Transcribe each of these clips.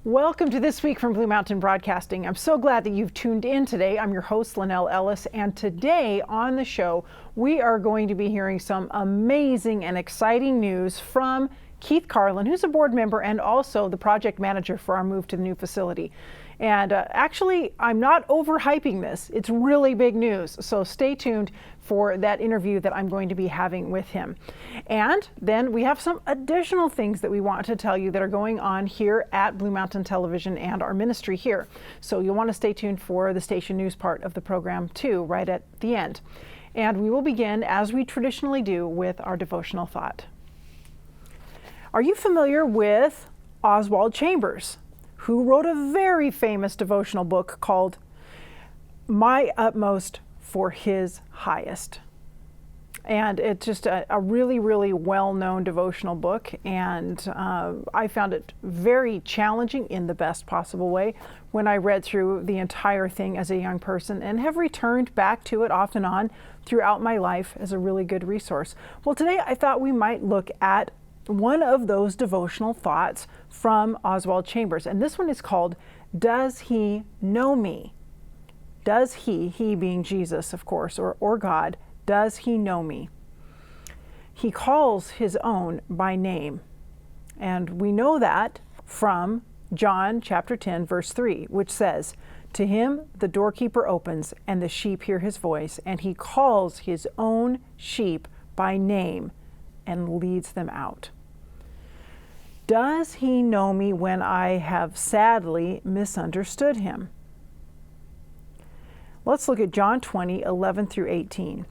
Welcome to This Week from Blue Mountain Broadcasting. I'm so glad that you've tuned in today. I'm your host, Lynelle Ellis, and today on the show, we are going to be hearing some amazing and exciting news from Keith Carlin, who's a board member and also the project manager for our move to the new facility. And actually, I'm not overhyping this. It's really big news. So stay tuned for that interview that I'm going to be having with him. And then we have some additional things that we want to tell you that are going on here at Blue Mountain Television and our ministry here. So you'll want to stay tuned for the station news part of the program too, right at the end. And we will begin, as we traditionally do, with our devotional thought. Are you familiar with Oswald Chambers, who wrote a very famous devotional book called My Utmost for His Highest? And it's just a really, really well-known devotional book, and I found it very challenging in the best possible way when I read through the entire thing as a young person, and have returned back to it off and on throughout my life as a really good resource. Well, today I thought we might look at one of those devotional thoughts from Oswald Chambers, and this one is called, Does He Know Me? Does he being Jesus, of course, or God, does He know me? He calls His own by name, and we know that from John chapter 10, verse 3, which says, To Him the doorkeeper opens, and the sheep hear His voice, and He calls His own sheep by name and leads them out. Does He know me when I have sadly misunderstood Him? Let's look at John 20, 11 through 18.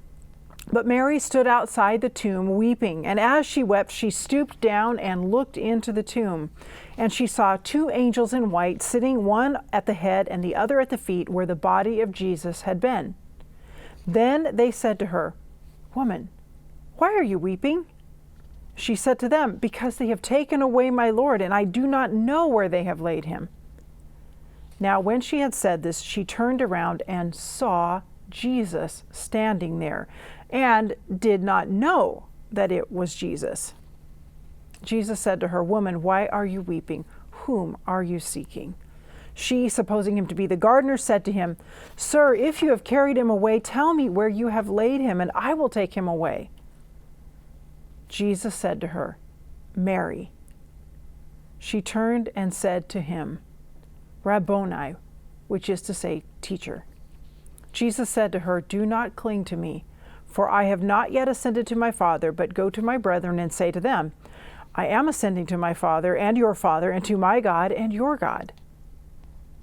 But Mary stood outside the tomb weeping, and as she wept, she stooped down and looked into the tomb. And she saw two angels in white sitting, one at the head and the other at the feet, where the body of Jesus had been. Then they said to her, Woman, why are you weeping? She said to them, Because they have taken away my Lord, and I do not know where they have laid Him. Now when she had said this, she turned around and saw Jesus standing there, and did not know that it was Jesus. Jesus said to her, Woman, why are you weeping? Whom are you seeking? She, supposing him to be the gardener, said to him, Sir, if you have carried him away, tell me where you have laid him, and I will take him away. Jesus said to her, Mary. She turned and said to him, Rabboni, which is to say, teacher. Jesus said to her, Do not cling to me, for I have not yet ascended to my Father, but go to my brethren and say to them, I am ascending to my Father and your Father, and to my God and your God.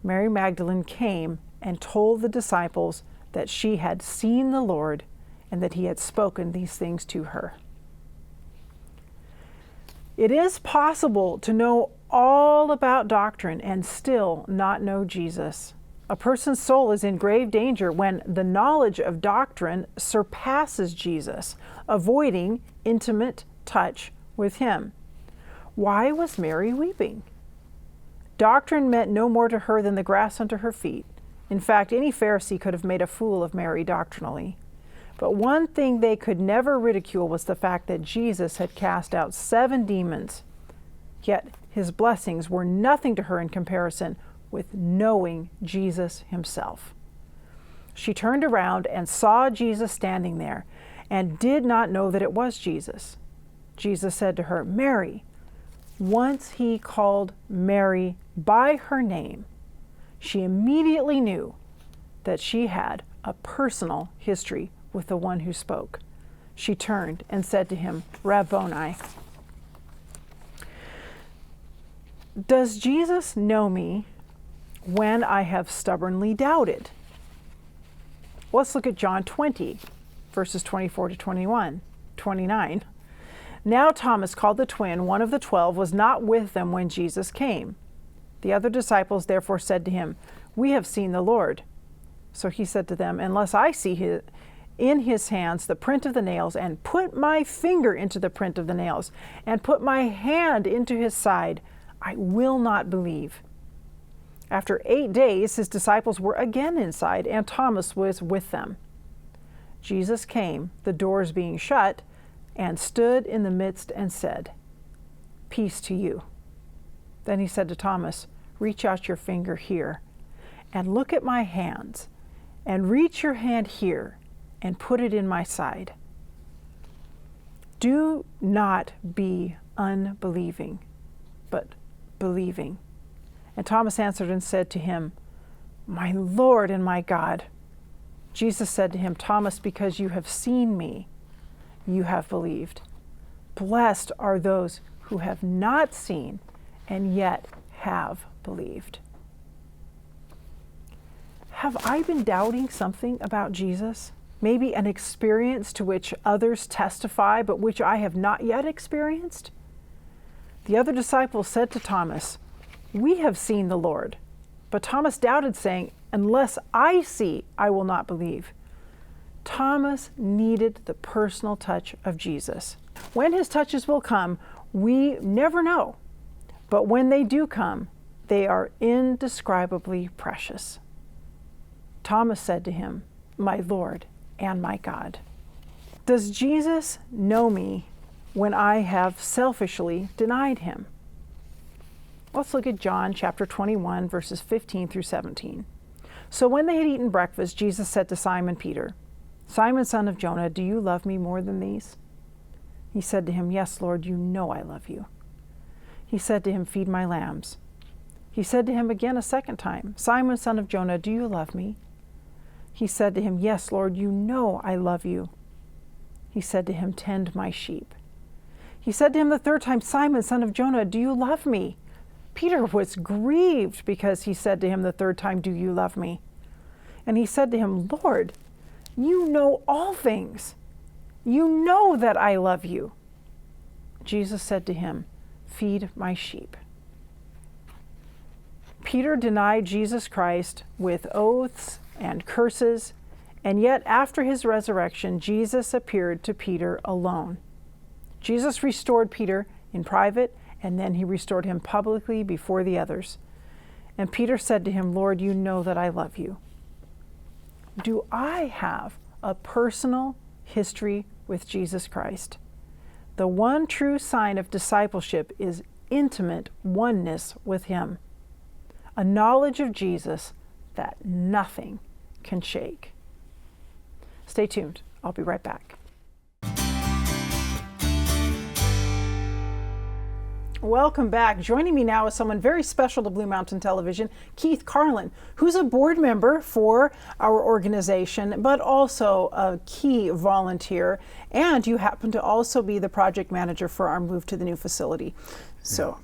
Mary Magdalene came and told the disciples that she had seen the Lord, and that He had spoken these things to her. It is possible to know all about doctrine and still not know Jesus. A person's soul is in grave danger when the knowledge of doctrine surpasses Jesus, avoiding intimate touch with Him. Why was Mary weeping? Doctrine meant no more to her than the grass under her feet. In fact, any Pharisee could have made a fool of Mary doctrinally. But one thing they could never ridicule was the fact that Jesus had cast out 7 demons. Yet His blessings were nothing to her in comparison with knowing Jesus Himself. She turned around and saw Jesus standing there, and did not know that it was Jesus. Jesus said to her, Mary. Once He called Mary by her name, she immediately knew that she had a personal history with the one who spoke. She turned and said to Him, Rabboni. Does Jesus know me when I have stubbornly doubted? Let's look at John 20, verses 24 to 29. Now Thomas, called the twin, one of the 12, was not with them when Jesus came. The other disciples therefore said to Him, We have seen the Lord. So He said to them, Unless I see in His hands the print of the nails, and put my finger into the print of the nails, and put my hand into His side, I will not believe. After 8 days, His disciples were again inside, and Thomas was with them. Jesus came, the doors being shut, and stood in the midst and said, Peace to you. Then He said to Thomas, reach out your finger here and look at my hands, and reach your hand here and put it in my side. Do not be unbelieving, but believing. And Thomas answered and said to him, My Lord and my God. Jesus said to him, Thomas, because you have seen me, you have believed. Blessed are those who have not seen and yet have believed. Have I been doubting something about Jesus? Maybe an experience to which others testify, but which I have not yet experienced? The other disciples said to Thomas, We have seen the Lord. But Thomas doubted, saying, Unless I see, I will not believe. Thomas needed the personal touch of Jesus. When his touches will come, we never know. But when they do come, they are indescribably precious. Thomas said to him, My Lord and my God. Does Jesus know me when I have selfishly denied him? Let's look at John chapter 21, verses 15 through 17. So when they had eaten breakfast, Jesus said to Simon Peter, Simon, son of Jonah, do you love me more than these? He said to him, Yes, Lord, you know I love you. He said to him, Feed my lambs. He said to him again a second time, Simon, son of Jonah, do you love me? He said to him, Yes, Lord, you know I love you. He said to him, Tend my sheep. He said to him the third time, Simon, son of Jonah, do you love me? Peter was grieved because he said to him the third time, Do you love me? And he said to him, Lord, you know all things. You know that I love you. Jesus said to him, Feed my sheep. Peter denied Jesus Christ with oaths and curses, and yet after his resurrection, Jesus appeared to Peter alone. Jesus restored Peter in private, and then he restored him publicly before the others. And Peter said to him, Lord, you know that I love you. Do I have a personal history with Jesus Christ? The one true sign of discipleship is intimate oneness with him, a knowledge of Jesus that nothing can shake. Stay tuned. I'll be right back. Welcome back. Joining me now is someone very special to Blue Mountain Television, Keith Carlin, who's a board member for our organization, but also a key volunteer. And you happen to also be the project manager for our move to the new facility. So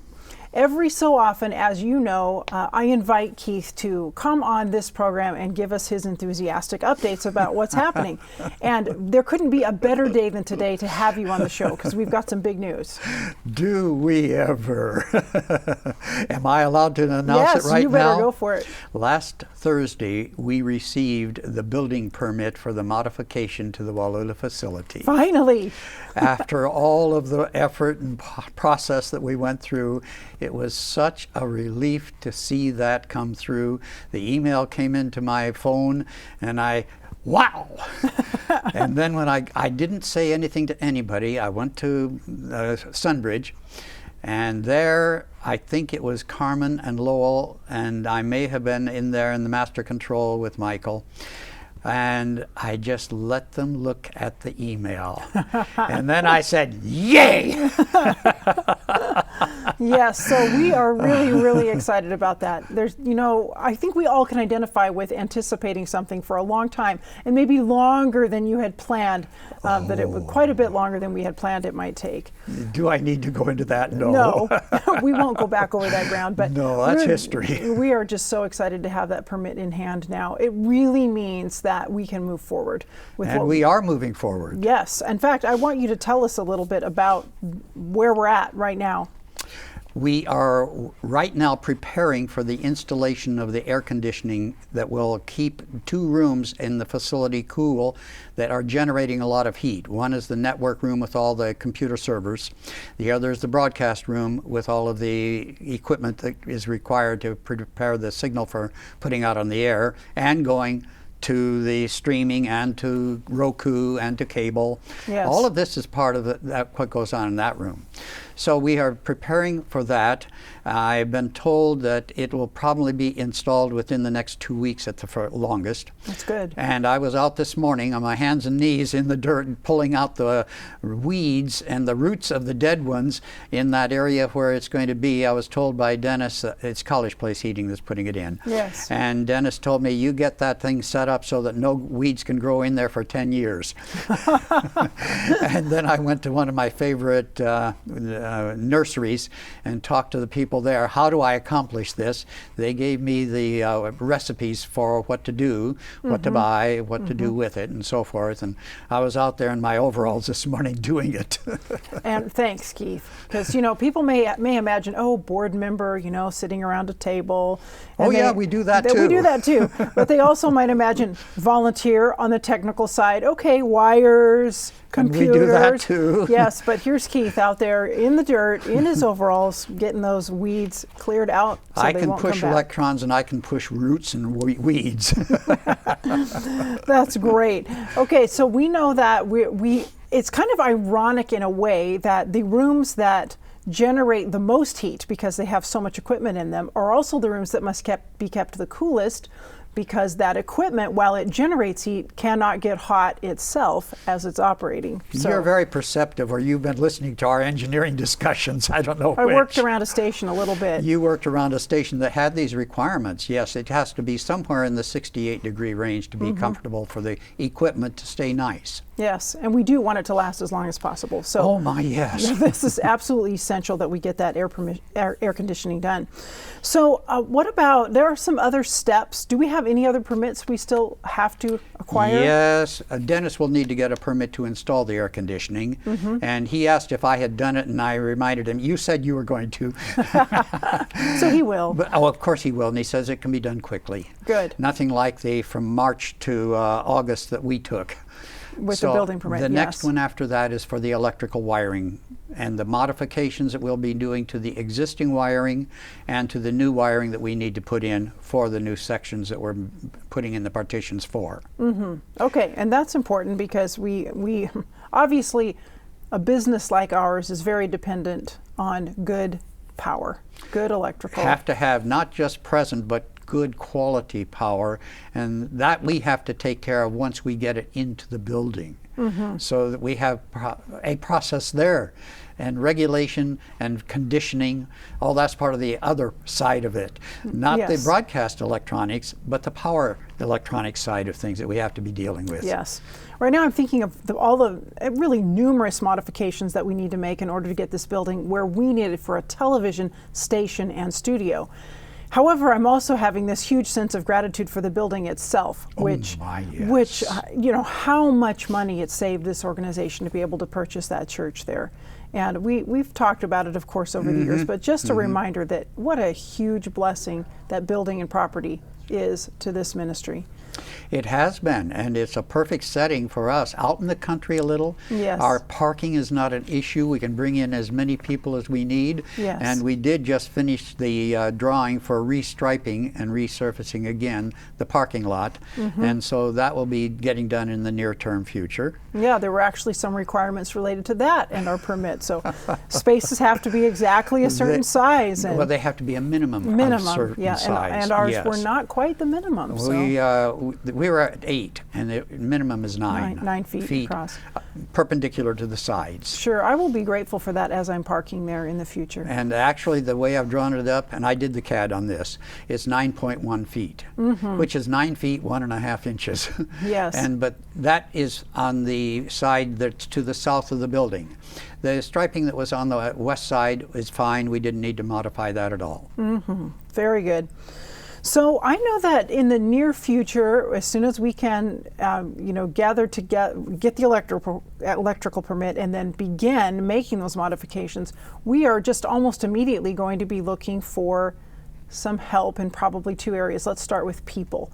every so often, as you know, I invite Keith to come on this program and give us his enthusiastic updates about what's happening. And there couldn't be a better day than today to have you on the show, because we've got some big news. Do we ever? Am I allowed to announce it right now? Yes, you better go for it. Last Thursday, we received the building permit for the modification to the Wallula facility. Finally! After all of the effort and process that we went through, it was such a relief to see that come through. The email came into my phone and wow! And then when I didn't say anything to anybody, I went to Sunbridge, and there I think it was Carmen and Lowell, and I may have been in there in the master control with Michael. And I just let them look at the email. And then I said, yay! Yes, so we are really, really excited about that. There's, I think we all can identify with anticipating something for a long time, and maybe longer than you had planned, that it was quite a bit longer than we had planned it might take. Do I need to go into that? No. No, we won't go back over that ground, but no, that's history. We are just so excited to have that permit in hand now. It really means that we can move forward with and we are moving forward. Yes. In fact, I want you to tell us a little bit about where we're at right now. We are right now preparing for the installation of the air conditioning that will keep 2 rooms in the facility cool that are generating a lot of heat. One is the network room with all the computer servers. The other is the broadcast room with all of the equipment that is required to prepare the signal for putting out on the air and going to the streaming and to Roku and to cable. Yes. All of this is part of what goes on in that room. So we are preparing for that. I've been told that it will probably be installed within the next 2 weeks at the longest. That's good. And I was out this morning on my hands and knees in the dirt pulling out the weeds and the roots of the dead ones in that area where it's going to be. I was told by Dennis, it's College Place Heating that's putting it in. Yes. And Dennis told me, you get that thing set up so that no weeds can grow in there for 10 years. And then I went to one of my favorite nurseries and talked to the people there. How do I accomplish this? They gave me the recipes for what to do, what to buy, what to do with it, and so forth. And I was out there in my overalls this morning doing it. And thanks, Keith, because people may imagine, oh, board member, sitting around a table. Oh yeah, we do that too. We do that too. But they also might imagine volunteer on the technical side. Okay, wires, computers. And we do that too. Yes, but here's Keith out there in the dirt, in his overalls, getting those weeds cleared out so I they can won't push come back. Electrons and I can push roots and weeds. That's great. Okay, so we know that it's kind of ironic in a way that the rooms that generate the most heat because they have so much equipment in them are also the rooms that must be kept the coolest, because that equipment, while it generates heat, cannot get hot itself as it's operating. So you're very perceptive, or you've been listening to our engineering discussions. I don't know I which. worked around a station a little bit. You worked around a station that had these requirements. Yes, it has to be somewhere in the 68-degree range to be comfortable for the equipment to stay nice. Yes, and we do want it to last as long as possible. So oh my, yes. This is absolutely essential that we get that air conditioning done. So what about, there are some other steps. Do we have any other permits we still have to acquire? Yes, Dennis will need to get a permit to install the air conditioning. And he asked if I had done it, and I reminded him, you said you were going to. So he will. But, oh, of course he will, and he says it can be done quickly. Good. Nothing like from March to August that we took. With the building permit, the yes. next one after that is for the electrical wiring and the modifications that we'll be doing to the existing wiring and to the new wiring that we need to put in for the new sections that we're putting in the partitions for. Okay, and that's important because we obviously, a business like ours is very dependent on good power, good electrical. Have to have not just present but good quality power, and that we have to take care of once we get it into the building. So that we have a process there, and regulation and conditioning, all that's part of the other side of it. Not the broadcast electronics, but the power electronic side of things that we have to be dealing with. Yes. Right now I'm thinking of all the really numerous modifications that we need to make in order to get this building where we need it for a television station and studio. However, I'm also having this huge sense of gratitude for the building itself, which, how much money it saved this organization to be able to purchase that church there. And we've talked about it, of course, over the years, but just a reminder that what a huge blessing that building and property is to this ministry. It has been, and it's a perfect setting for us. Out in the country a little. Yes. Our parking is not an issue. We can bring in as many people as we need. Yes. And we did just finish the drawing for restriping and resurfacing again the parking lot. And so that will be getting done in the near-term future. Yeah, there were actually some requirements related to that in our permit. So spaces have to be exactly a certain size. And well, they have to be a minimum of certain size. And ours were not quite the minimum. We were at 8, and the minimum is 9. 9 feet across. Perpendicular to the sides. Sure, I will be grateful for that as I'm parking there in the future. And actually, the way I've drawn it up, and I did the CAD on this, it's 9.1 feet, which is 9 feet 1.5 inches. Yes. But that is on the side that's to the south of the building. The striping that was on the west side is fine. We didn't need to modify that at all. Very good. So I know that in the near future, as soon as we can, gather to get the electrical permit and then begin making those modifications, we are just almost immediately going to be looking for some help in probably 2 areas. Let's start with people.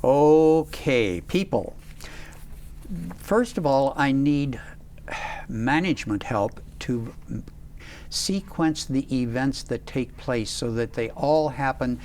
Okay, people. First of all, I need management help to sequence the events that take place so that they all happen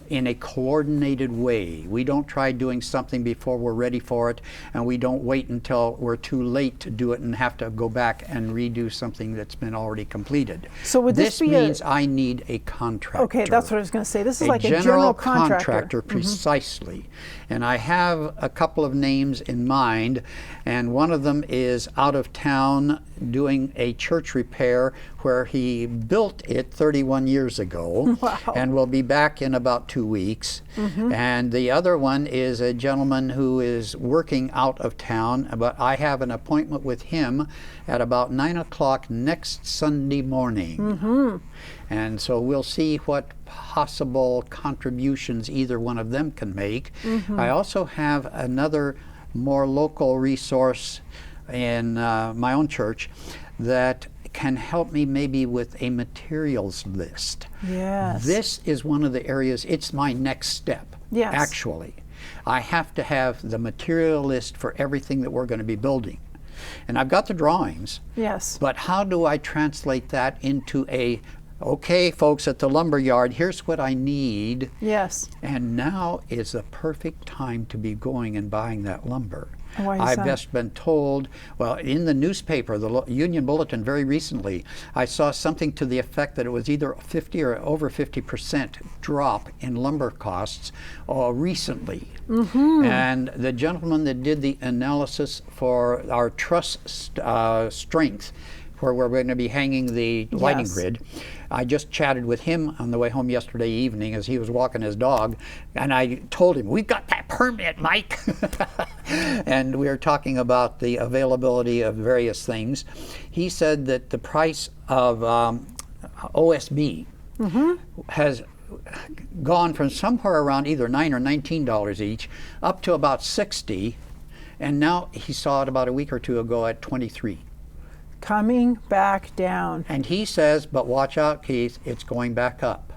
in a coordinated way. We don't try doing something before we're ready for it, and we don't wait until we're too late to do it and have to go back and redo something that's been already completed. So would this be means I need a contractor. Okay, that's what I was going to say. This is like a general contractor. Precisely. And I have a couple of names in mind, and one of them is out of town doing a church repair where he built it 31 years ago. Wow. And will be back in about 2 weeks. And the other one is a gentleman who is working out of town, but I have an appointment with him at about 9 o'clock next Sunday morning. And so we'll see what possible contributions either one of them can make. I also have another more local resource in my own church that can help me maybe with a materials list. Yes. This is one of the areas, it's my next step. Yes. Actually, I have to have the material list for everything that we're going to be building. And I've got the drawings. Yes. But how do I translate that into okay, folks at the lumber yard, here's what I need. Yes. And now is the perfect time to be going and buying that lumber. Why is I've that? just been told, well, in the newspaper, the Union Bulletin, very recently, I saw something to the effect that it was either 50 or over 50% drop in lumber costs recently. And the gentleman that did the analysis for our truss strength, where we're going to be hanging the lighting grid, I just chatted with him on the way home yesterday evening as he was walking his dog, and I told him, we've got that permit, Mike. And we were talking about the availability of various things. He said that the price of OSB has gone from somewhere around either $9 or $19 each up to about $60, and now he saw it about a week or two ago at $23. Coming back down. And he says, but watch out, Keith, it's going back up.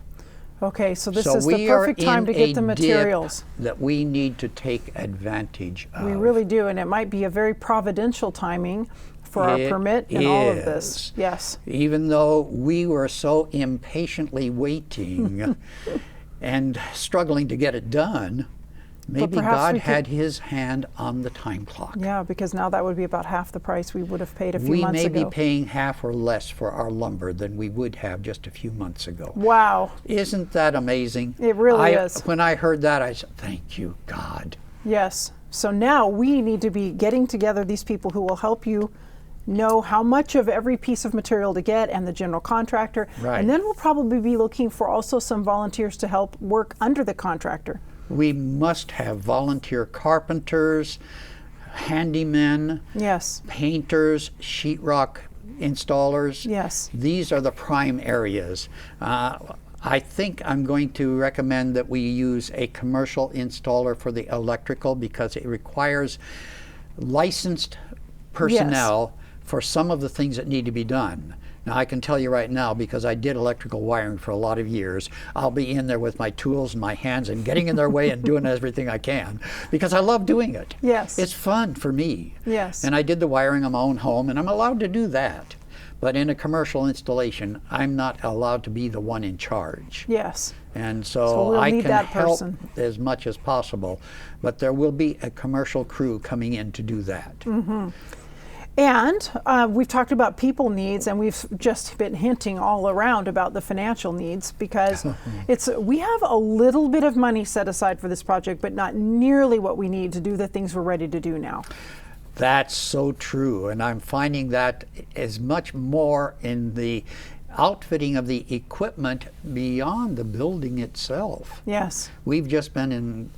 Okay, so this is the perfect time to get the materials that we need to take advantage of. We really do, and it might be a very providential timing for our permit and all of this. Yes. Even though we were so impatiently waiting and struggling to get it done, maybe God had his hand on the time clock. Yeah, because now that would be about half the price we would have paid a few months ago. We may be paying half or less for our lumber than we would have just a few months ago. Wow. Isn't that amazing? It really is. When I heard that, I said, thank you, God. Yes. So now we need to be getting together these people who will help you know how much of every piece of material to get, and the general contractor. Right. And then we'll probably be looking for also some volunteers to help work under the contractor. We must have volunteer carpenters, handymen, yes, painters, sheetrock installers. Yes. These are the prime areas. I think I'm going to recommend that we use a commercial installer for the electrical because it requires licensed personnel for some of the things that need to be done. Now, I can tell you right now, because I did electrical wiring for a lot of years, I'll be in there with my tools and my hands and getting in their way and doing everything I can because I love doing it. Yes. It's fun for me. Yes. And I did the wiring on my own home, and I'm allowed to do that. But in a commercial installation, I'm not allowed to be the one in charge. Yes. And so we'll I need can that help person as much as possible. But there will be a commercial crew coming in to do that. Mm-hmm. And we've talked about people needs, and we've just been hinting all around about the financial needs because we have a little bit of money set aside for this project, but not nearly what we need to do the things we're ready to do now. That's so true, and I'm finding that is much more in the outfitting of the equipment beyond the building itself. Yes. We've just been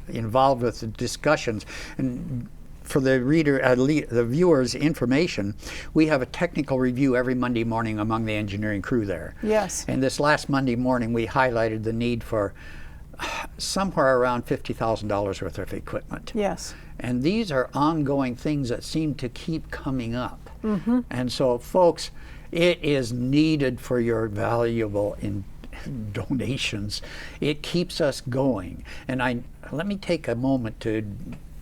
involved with the discussions, and for the reader, the viewer's information, we have a technical review every Monday morning among the engineering crew there. Yes. And this last Monday morning, we highlighted the need for somewhere around $50,000 worth of equipment. Yes. And these are ongoing things that seem to keep coming up. Mm-hmm. And so, folks, it is needed for your valuable donations. It keeps us going. And let me take a moment to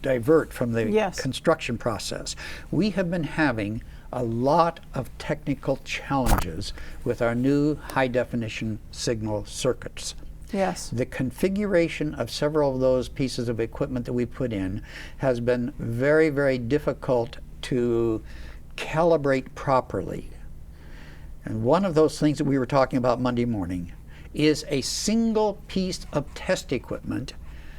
divert from the construction process. We have been having a lot of technical challenges with our new high definition signal circuits. Yes. The configuration of several of those pieces of equipment that we put in has been very, very difficult to calibrate properly. And one of those things that we were talking about Monday morning is a single piece of test equipment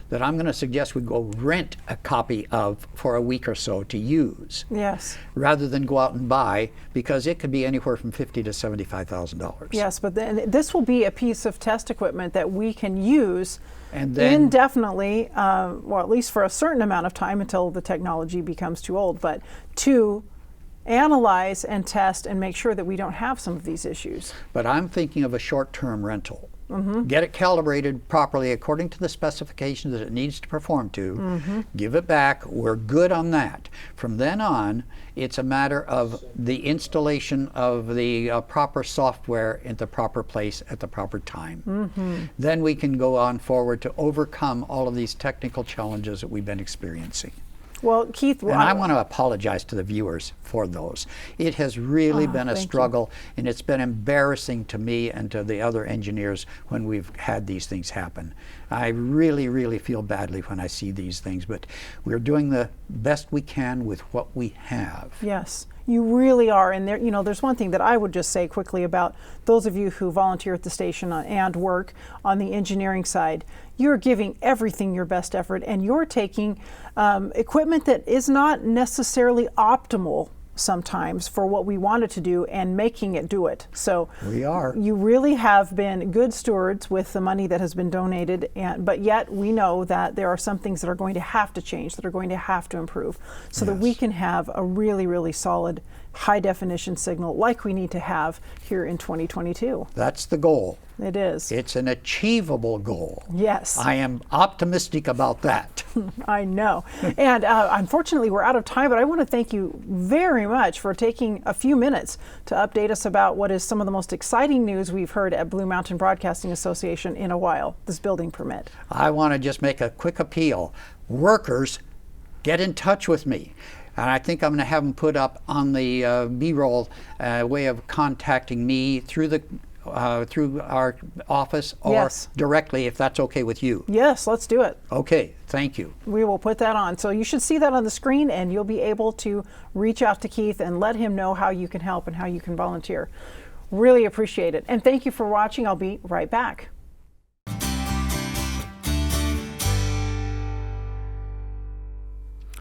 that I'm going to suggest we go rent a copy of for a week or so to use. Yes. Rather than go out and buy, because it could be anywhere from $50,000 to $75,000. Yes, but then this will be a piece of test equipment that we can use and then, indefinitely, well, at least for a certain amount of time until the technology becomes too old, but to analyze and test and make sure that we don't have some of these issues. But I'm thinking of a short-term rental. Get it calibrated properly according to the specifications that it needs to perform to. Give it back. We're good on that. From then on, it's a matter of the installation of the proper software in the proper place at the proper time. Then we can go on forward to overcome all of these technical challenges that we've been experiencing. Well, Keith, and I want to apologize to the viewers for those. It has really been a struggle, and it's been embarrassing to me and to the other engineers when we've had these things happen. I really, really feel badly when I see these things, but we're doing the best we can with what we have. Yes, you really are. And there, you know, there's one thing that I would just say quickly about those of you who volunteer at the station and work on the engineering side. You're giving everything your best effort, and you're taking equipment that is not necessarily optimal sometimes for what we wanted to do and making it do it. So we are. You really have been good stewards with the money that has been donated, but yet we know that there are some things that are going to have to change, that are going to have to improve, so that we can have a really, really solid high definition signal like we need to have here in 2022. That's the goal. It is. It's an achievable goal. Yes. I am optimistic about that. I know. And unfortunately, we're out of time, but I want to thank you very much for taking a few minutes to update us about what is some of the most exciting news we've heard at Blue Mountain Broadcasting Association in a while, this building permit. I want to just make a quick appeal. Workers, get in touch with me. And I think I'm going to have them put up on the B-roll way of contacting me through our office or directly, if that's okay with you. Yes, let's do it. Okay, thank you. We will put that on. So you should see that on the screen, and you'll be able to reach out to Keith and let him know how you can help and how you can volunteer. Really appreciate it. And thank you for watching. I'll be right back.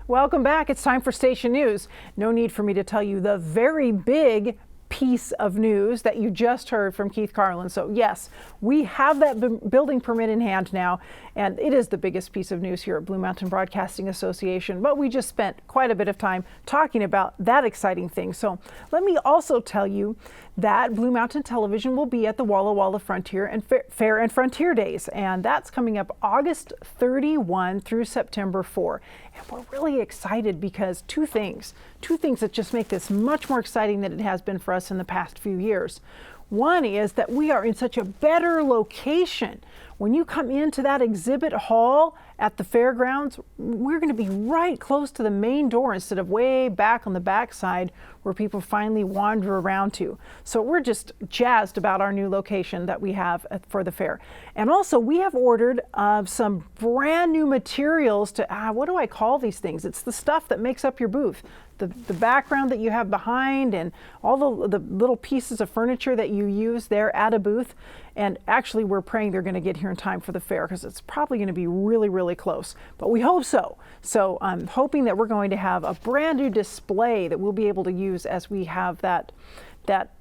Welcome back. It's time for Station News. No need for me to tell you the very big piece of news that you just heard from Keith Carlin. So yes, we have that building permit in hand now, and it is the biggest piece of news here at Blue Mountain Broadcasting Association, but we just spent quite a bit of time talking about that exciting thing. So let me also tell you that Blue Mountain Television will be at the Walla Walla Frontier and Fair and Frontier Days, and that's coming up August 31 through September 4. And we're really excited because two things that just make this much more exciting than it has been for us in the past few years. One is that we are in such a better location. When you come into that exhibit hall at the fairgrounds, we're going to be right close to the main door instead of way back on the back side where people finally wander around to. So we're just jazzed about our new location that we have for the fair. And also we have ordered some brand new materials to, what do I call these things? It's the stuff that makes up your booth. The background that you have behind and all the little pieces of furniture that you use there at a booth. And actually we're praying they're going to get here in time for the fair because it's probably going to be really, really close. But we hope so. So I'm hoping that we're going to have a brand new display that we'll be able to use as we have that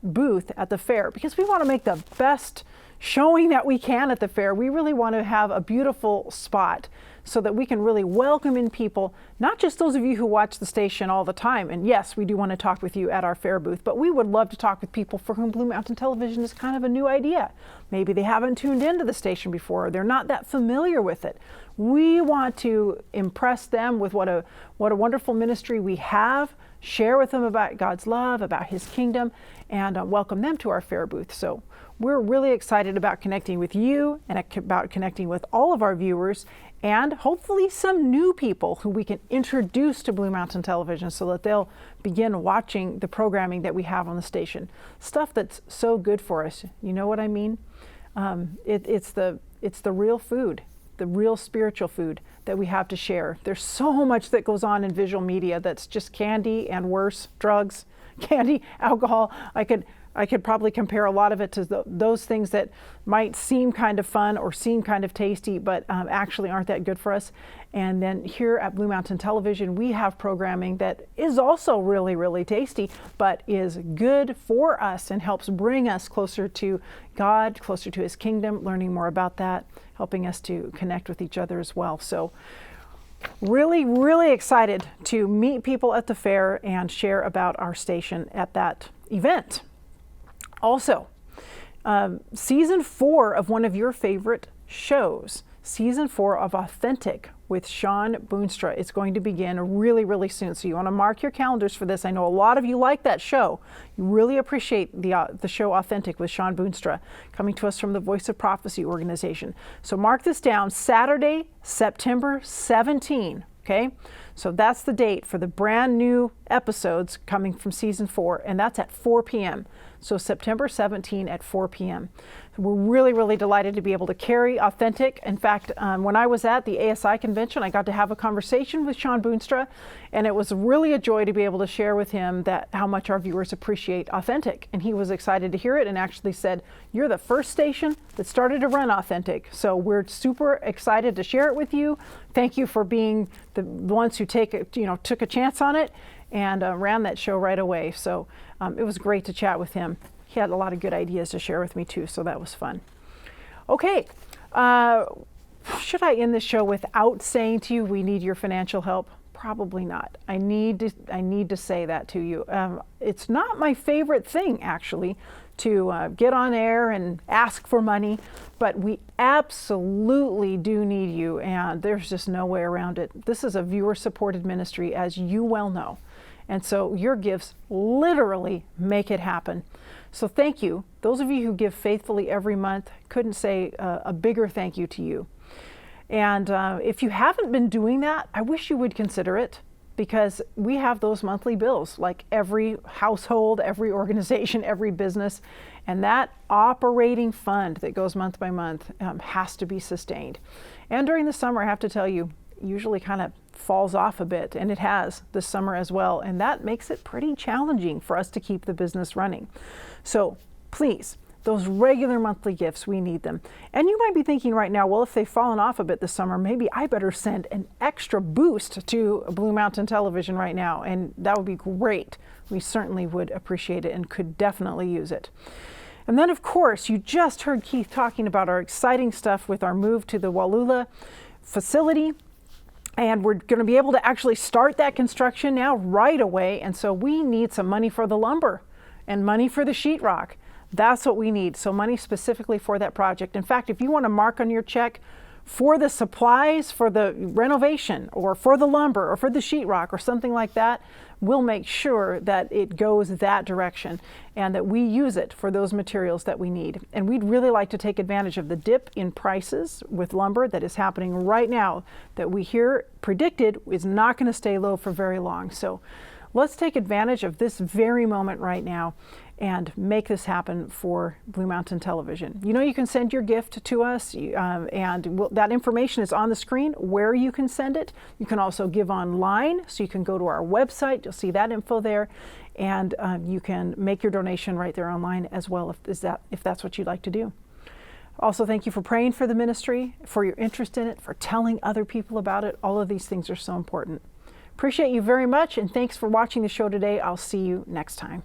booth at the fair, because we want to make the best showing that we can at the fair. We really want to have a beautiful spot so that we can really welcome in people, not just those of you who watch the station all the time. And yes, we do want to talk with you at our fair booth, but we would love to talk with people for whom Blue Mountain Television is kind of a new idea. Maybe they haven't tuned into the station before, or they're not that familiar with it. We want to impress them with what a wonderful ministry we have, share with them about God's love, about His kingdom, and welcome them to our fair booth. So we're really excited about connecting with you and about connecting with all of our viewers, and hopefully some new people who we can introduce to Blue Mountain Television so that they'll begin watching the programming that we have on the station. Stuff that's so good for us. You know what I mean? It's the It's the real food, the real spiritual food that we have to share. There's so much that goes on in visual media that's just candy and worse, drugs, candy, alcohol. I could probably compare a lot of it to those things that might seem kind of fun or seem kind of tasty, but actually aren't that good for us. And then here at Blue Mountain Television, we have programming that is also really, really tasty, but is good for us and helps bring us closer to God, closer to His kingdom, learning more about that, helping us to connect with each other as well. So really, really excited to meet people at the fair and share about our station at that event. Also, season 4 of one of your favorite shows, season 4 of Authentic with Sean Boonstra, is going to begin really, really soon. So you want to mark your calendars for this. I know a lot of you like that show. You really appreciate the show Authentic with Sean Boonstra, coming to us from the Voice of Prophecy organization. So mark this down, Saturday, September 17. Okay, so that's the date for the brand new episodes coming from season 4, and that's at 4 p.m. So September 17 at 4 p.m. We're really, really delighted to be able to carry Authentic. In fact, when I was at the ASI convention, I got to have a conversation with Sean Boonstra, and it was really a joy to be able to share with him that how much our viewers appreciate Authentic. And he was excited to hear it and actually said, "You're the first station that started to run Authentic. So we're super excited to share it with you. Thank you for being the ones who took a chance on it and ran that show right away." So it was great to chat with him. He had a lot of good ideas to share with me too, so that was fun. Okay, should I end this show without saying to you, we need your financial help? Probably not. I need to say that to you. It's not my favorite thing, actually, to get on air and ask for money, but we absolutely do need you, and there's just no way around it. This is a viewer-supported ministry, as you well know, and so your gifts literally make it happen. So thank you. Those of you who give faithfully every month, couldn't say a bigger thank you to you. And if you haven't been doing that, I wish you would consider it, because we have those monthly bills, like every household, every organization, every business, and that operating fund that goes month by month has to be sustained. And during the summer, I have to tell you, usually kind of falls off a bit, and it has this summer as well, and that makes it pretty challenging for us to keep the business running. So please, those regular monthly gifts, we need them. And you might be thinking right now, well, if they've fallen off a bit this summer, maybe I better send an extra boost to Blue Mountain Television right now, and that would be great. We certainly would appreciate it and could definitely use it. And then, of course, you just heard Keith talking about our exciting stuff with our move to the Wallula facility. And we're going to be able to actually start that construction now right away. And so we need some money for the lumber and money for the sheetrock. That's what we need. So money specifically for that project. In fact, if you want to mark on your check for the supplies for the renovation or for the lumber or for the sheetrock or something like that, we'll make sure that it goes that direction and that we use it for those materials that we need. And we'd really like to take advantage of the dip in prices with lumber that is happening right now, that we hear predicted is not going to stay low for very long. So let's take advantage of this very moment right now and make this happen for Blue Mountain Television. You know, you can send your gift to us, that information is on the screen where you can send it. You can also give online, so you can go to our website. You'll see that info there, and you can make your donation right there online as well, if that's what you'd like to do. Also, thank you for praying for the ministry, for your interest in it, for telling other people about it. All of these things are so important. Appreciate you very much, and thanks for watching the show today. I'll see you next time.